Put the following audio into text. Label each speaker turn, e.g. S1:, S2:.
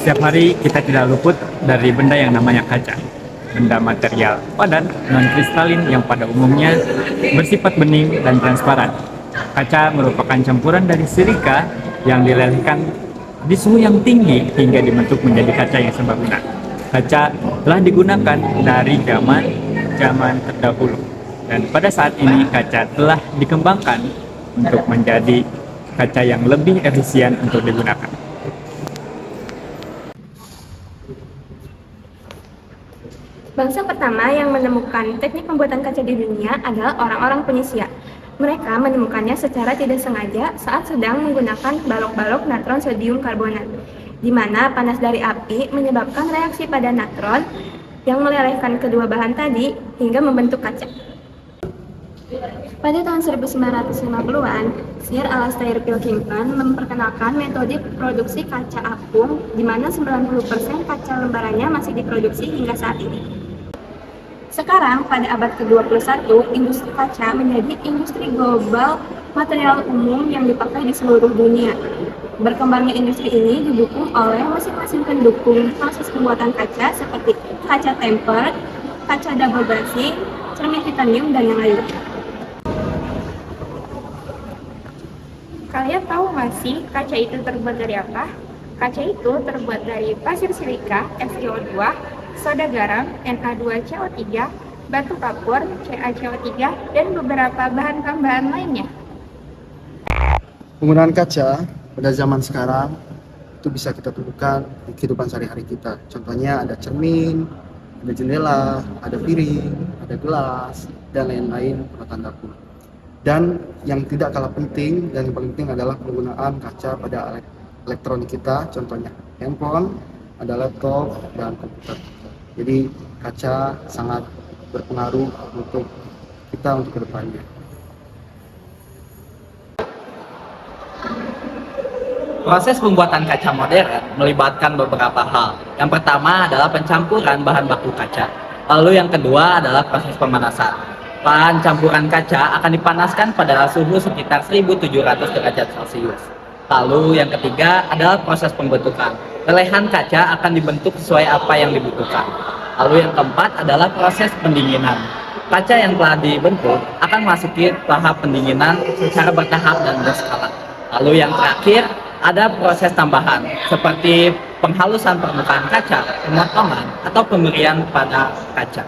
S1: Setiap hari kita tidak luput dari benda yang namanya kaca. Benda material padat non-kristalin yang pada umumnya bersifat bening dan transparan. Kaca merupakan campuran dari silika yang dilelehkan di suhu yang tinggi hingga dibentuk menjadi kaca yang serbaguna. Kaca telah digunakan dari zaman terdahulu dan pada saat ini kaca telah dikembangkan untuk menjadi kaca yang lebih efisien untuk digunakan.
S2: Bangsa pertama yang menemukan teknik pembuatan kaca di dunia adalah orang-orang Fenisia. Mereka menemukannya secara tidak sengaja saat sedang menggunakan balok-balok natron sodium karbonat, di mana panas dari api menyebabkan reaksi pada natron yang melelehkan kedua bahan tadi hingga membentuk kaca. Pada tahun 1950-an, Sir Alastair Pilkington memperkenalkan metode produksi kaca apung, di mana 90% kaca lembarannya masih diproduksi hingga saat ini. Sekarang, pada abad ke-21, industri kaca menjadi industri global material umum yang dipakai di seluruh dunia. Berkembangnya industri ini didukung oleh mesin-mesin pendukung proses pembuatan kaca seperti kaca tempered, kaca double glazing, cermin titanium, dan yang lainnya.
S3: Kalian tahu nggak sih kaca itu terbuat dari apa? Kaca itu terbuat dari pasir silika, FiO2, soda garam, Na2CO3, batu kapur, CaCO3, dan beberapa bahan tambahan lainnya.
S4: Penggunaan kaca pada zaman sekarang itu bisa kita temukan di kehidupan sehari-hari kita. Contohnya ada cermin, ada jendela, ada piring, ada gelas, dan lain-lain peralatan dapur. Dan yang tidak kalah penting dan yang paling penting adalah penggunaan kaca pada elektronik kita, contohnya handphone, ada laptop, dan komputer. Jadi kaca sangat berpengaruh untuk kita untuk kedepannya.
S5: Proses pembuatan kaca modern melibatkan beberapa hal. Yang pertama adalah pencampuran bahan baku kaca. Lalu yang kedua adalah proses pemanasan. Bahan campuran kaca akan dipanaskan pada suhu sekitar 1700 derajat Celcius. Lalu yang ketiga adalah proses pembentukan. Lelehan kaca akan dibentuk sesuai apa yang dibutuhkan. Lalu yang keempat adalah proses pendinginan. Kaca yang telah dibentuk akan memasuki tahap pendinginan secara bertahap dan berskala. Lalu yang terakhir ada proses tambahan seperti penghalusan permukaan kaca, pemotongan, atau pemberian pada kaca.